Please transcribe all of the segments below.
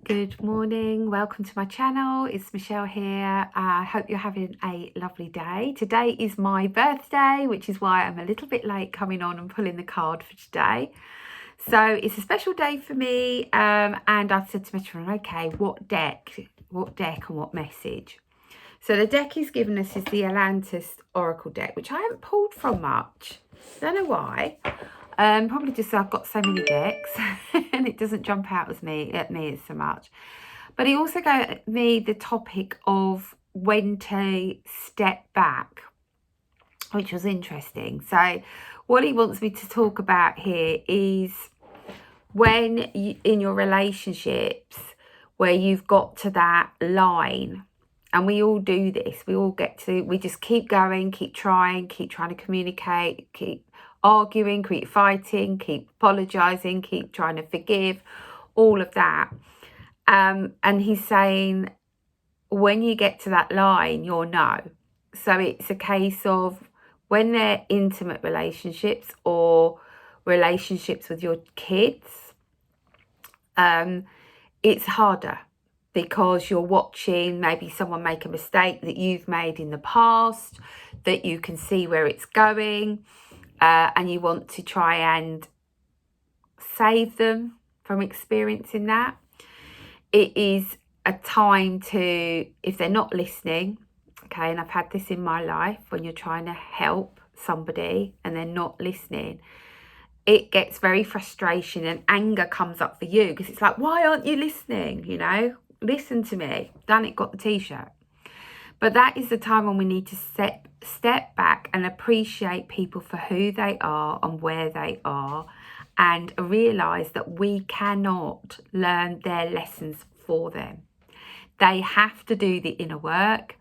Good morning, welcome to my channel. It's Michelle here. I hope you're having a lovely day. Today is my birthday, which is why I'm a little bit late coming on and pulling the card for today. So it's a special day for me, and I said to Metatron, okay, what deck and what message? So the deck he's given us is the Atlantis Oracle deck, which I haven't pulled from much. Don't know why. Probably just I've got so many decks and it doesn't jump out at me as so much. But he also gave me the topic of when to step back, which was interesting. So what he wants me to talk about here is when in your relationships where you've got to that line, and we all do this, we just keep going, keep trying to communicate, keep arguing, keep fighting, keep apologizing, keep trying to forgive, all of that. And he's saying when you get to that line, you'll know. So it's a case of when they're intimate relationships or relationships with your kids, it's harder because you're watching maybe someone make a mistake that you've made in the past, that you can see where it's going, and you want to try and save them from experiencing that. It is a time to, if they're not listening, okay, and I've had this in my life, when you're trying to help somebody and they're not listening, it gets very frustration and anger comes up for you because it's like, why aren't you listening? You know, listen to me. Done it, got the t-shirt. But that is the time when we need to step back and appreciate people for who they are and where they are, and realise that we cannot learn their lessons for them. They have to do the inner work,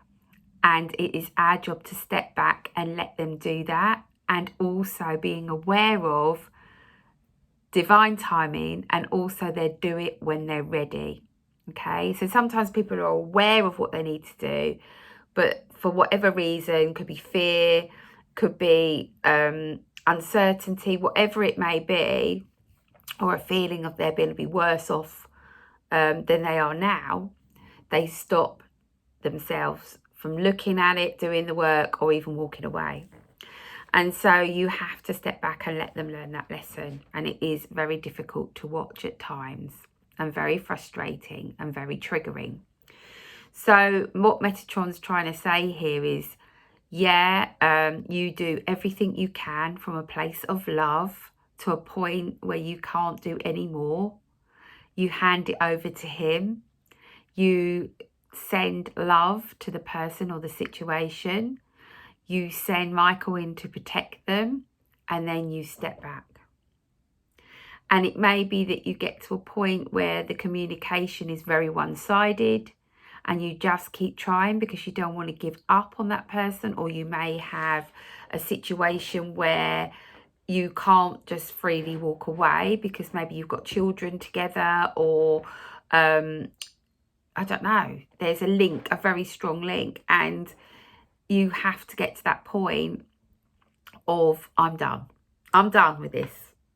and it is our job to step back and let them do that, and also being aware of divine timing, and also they do it when they're ready. Okay, so sometimes people are aware of what they need to do, but for whatever reason, could be fear, could be uncertainty, whatever it may be, or a feeling of they're going to be worse off than they are now, they stop themselves from looking at it, doing the work, or even walking away. And so you have to step back and let them learn that lesson. And it is very difficult to watch at times, and very frustrating and very triggering. So what Metatron's trying to say here is, you do everything you can from a place of love to a point where you can't do any more. You hand it over to him. You send love to the person or the situation. You send Michael in to protect them, and then you step back. And it may be that you get to a point where the communication is very one-sided, and you just keep trying because you don't want to give up on that person, or you may have a situation where you can't just freely walk away because maybe you've got children together, or I don't know, there's a link, a very strong link, and you have to get to that point of I'm done with this.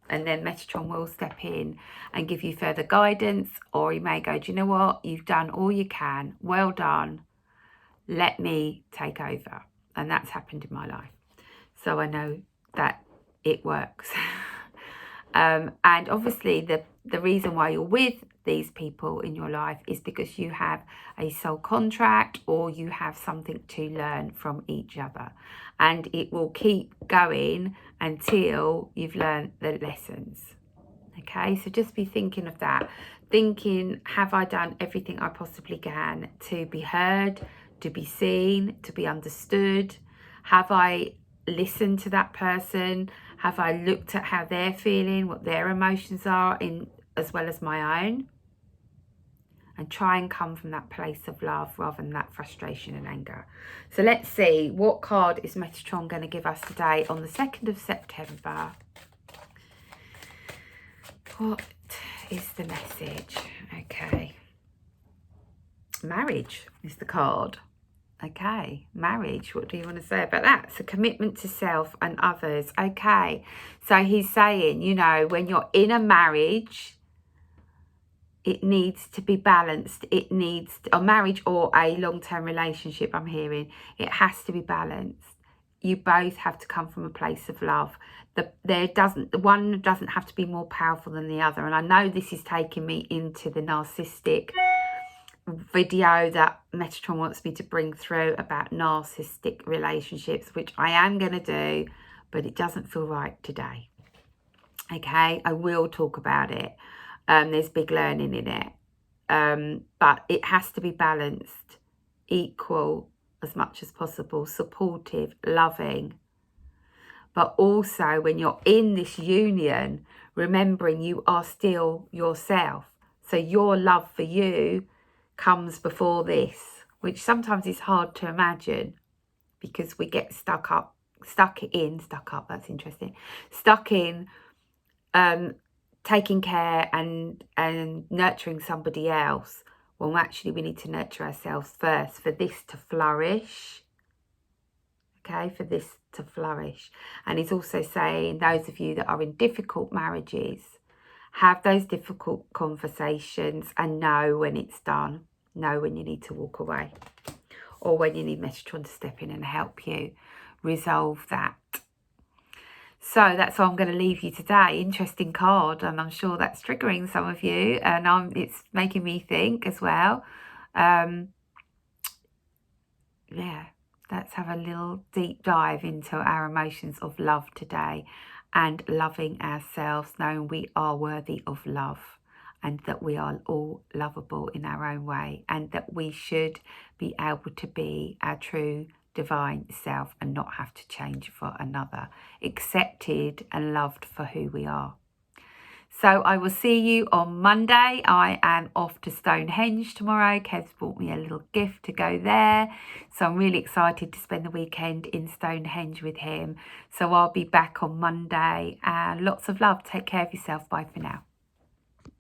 And then Metatron will step in and give you further guidance, or he may go, do you know what? You've done all you can. Well done. Let me take over. And that's happened in my life. So I know that it works. And obviously the reason why you're with these people in your life is because you have a soul contract, or you have something to learn from each other, and it will keep going until you've learned the lessons. Okay, so just be thinking of that, thinking, have I done everything I possibly can to be heard, to be seen, to be understood? Have I listened to that person? Have I looked at how they're feeling, what their emotions are, as well as my own? And try and come from that place of love rather than that frustration and anger. So let's see, what card is Metatron going to give us today on the 2nd of September? What is the message? Okay. Marriage is the card. Okay, marriage, what do you want to say about that? So commitment to self and others. Okay, so he's saying, you know, when you're in a marriage, It needs to be balanced. It needs a marriage or a long-term relationship, I'm hearing. It has to be balanced. You both have to come from a place of love. The one doesn't have to be more powerful than the other. And I know this is taking me into the narcissistic video that Metatron wants me to bring through about narcissistic relationships, which I am going to do, but it doesn't feel right today. Okay, I will talk about it. There's big learning in it, but it has to be balanced, equal as much as possible, supportive, loving, but also when you're in this union, remembering you are still yourself. So your love for you comes before this, which sometimes is hard to imagine because we get stuck in taking care and nurturing somebody else, when actually we need to nurture ourselves first for this to flourish. Okay, for this to flourish. And he's also saying, those of you that are in difficult marriages, have those difficult conversations and know when it's done. Know when you need to walk away, or when you need Metatron to step in and help you resolve that. So that's how I'm going to leave you today. Interesting card, and I'm sure that's triggering some of you, and it's making me think as well. Yeah, let's have a little deep dive into our emotions of love today, and loving ourselves, knowing we are worthy of love, and that we are all lovable in our own way, and that we should be able to be our true divine self and not have to change for another, accepted and loved for who we are. So I will see you on Monday. I am off to Stonehenge tomorrow. Kev's bought me a little gift to go there. So I'm really excited to spend the weekend in Stonehenge with him. So I'll be back on Monday. And lots of love. Take care of yourself. Bye for now.